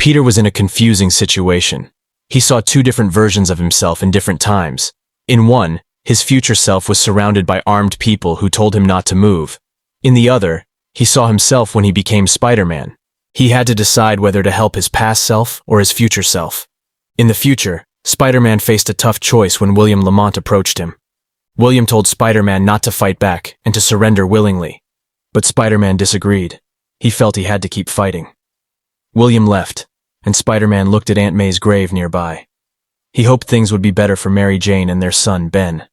Peter was in a confusing situation. He saw two different versions of himself in different times. In one, his future self was surrounded by armed people who told him not to move. In the other, he saw himself when he became Spider-Man. He had to decide whether to help his past self or his future self. In the future, Spider-Man faced a tough choice when William Lamont approached him. William told Spider-Man not to fight back and to surrender willingly. But Spider-Man disagreed. He felt he had to keep fighting. William left, and Spider-Man looked at Aunt May's grave nearby. He hoped things would be better for Mary Jane and their son, Ben.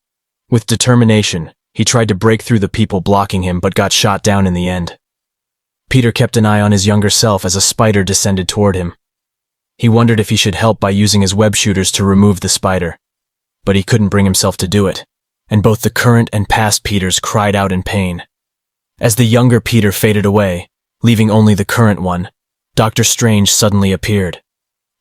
With determination, he tried to break through the people blocking him but got shot down in the end. Peter kept an eye on his younger self as a spider descended toward him. He wondered if he should help by using his web shooters to remove the spider. But he couldn't bring himself to do it, and both the current and past Peters cried out in pain. As the younger Peter faded away, leaving only the current one, Dr. Strange suddenly appeared.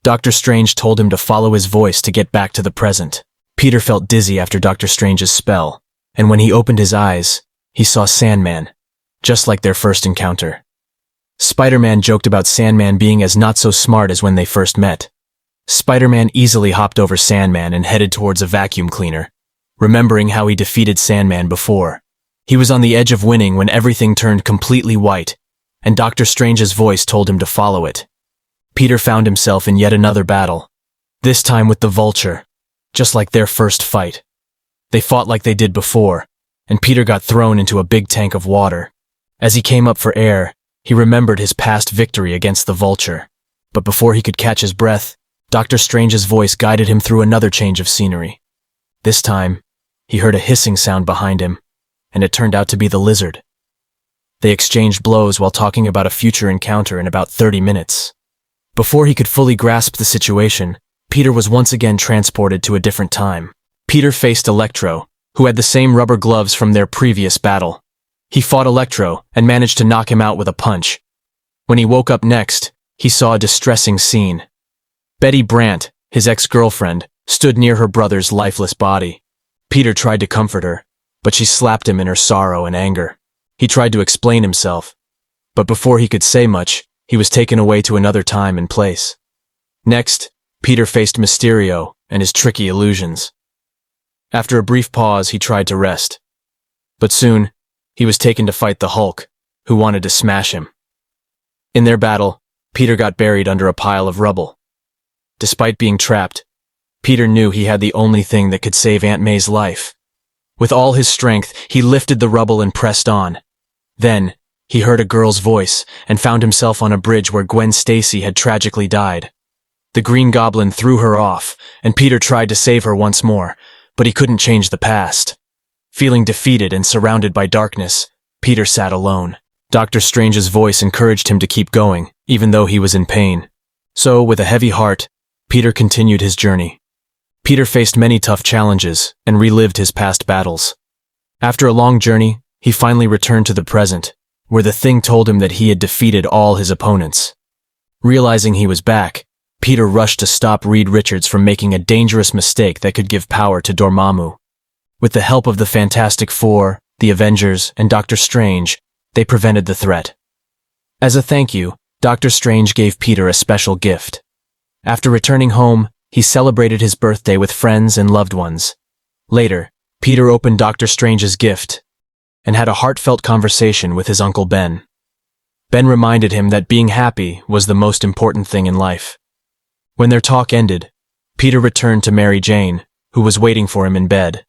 Dr. Strange told him to follow his voice to get back to the present. Peter felt dizzy after Dr. Strange's spell, and when he opened his eyes, he saw Sandman, just like their first encounter. Spider-Man joked about Sandman being as not so smart as when they first met. Spider-Man easily hopped over Sandman and headed towards a vacuum cleaner, remembering how he defeated Sandman before. He was on the edge of winning when everything turned completely white, and Dr. Strange's voice told him to follow it. Peter found himself in yet another battle, this time with the Vulture, just like their first fight. They fought like they did before, and Peter got thrown into a big tank of water. As he came up for air, he remembered his past victory against the Vulture. But before he could catch his breath, Dr. Strange's voice guided him through another change of scenery. This time, he heard a hissing sound behind him, and it turned out to be the lizard. They exchanged blows while talking about a future encounter in about 30 minutes. Before he could fully grasp the situation, Peter was once again transported to a different time. Peter faced Electro, who had the same rubber gloves from their previous battle. He fought Electro and managed to knock him out with a punch. When he woke up next, he saw a distressing scene. Betty Brant, his ex-girlfriend, stood near her brother's lifeless body. Peter tried to comfort her, but she slapped him in her sorrow and anger. He tried to explain himself, but before he could say much, he was taken away to another time and place. Next, Peter faced Mysterio and his tricky illusions. After a brief pause, he tried to rest. But soon, he was taken to fight the Hulk, who wanted to smash him. In their battle, Peter got buried under a pile of rubble. Despite being trapped, Peter knew he had the only thing that could save Aunt May's life. With all his strength, he lifted the rubble and pressed on. Then, he heard a girl's voice and found himself on a bridge where Gwen Stacy had tragically died. The Green Goblin threw her off, and Peter tried to save her once more, but he couldn't change the past. Feeling defeated and surrounded by darkness, Peter sat alone. Dr. Strange's voice encouraged him to keep going, even though he was in pain. So, with a heavy heart, Peter continued his journey. Peter faced many tough challenges and relived his past battles. After a long journey, he finally returned to the present, where the Thing told him that he had defeated all his opponents. Realizing he was back, Peter rushed to stop Reed Richards from making a dangerous mistake that could give power to Dormammu. With the help of the Fantastic Four, the Avengers, and Dr. Strange, they prevented the threat. As a thank you, Dr. Strange gave Peter a special gift. After returning home, he celebrated his birthday with friends and loved ones. Later, Peter opened Dr. Strange's gift and had a heartfelt conversation with his Uncle Ben. Ben reminded him that being happy was the most important thing in life. When their talk ended, Peter returned to Mary Jane, who was waiting for him in bed.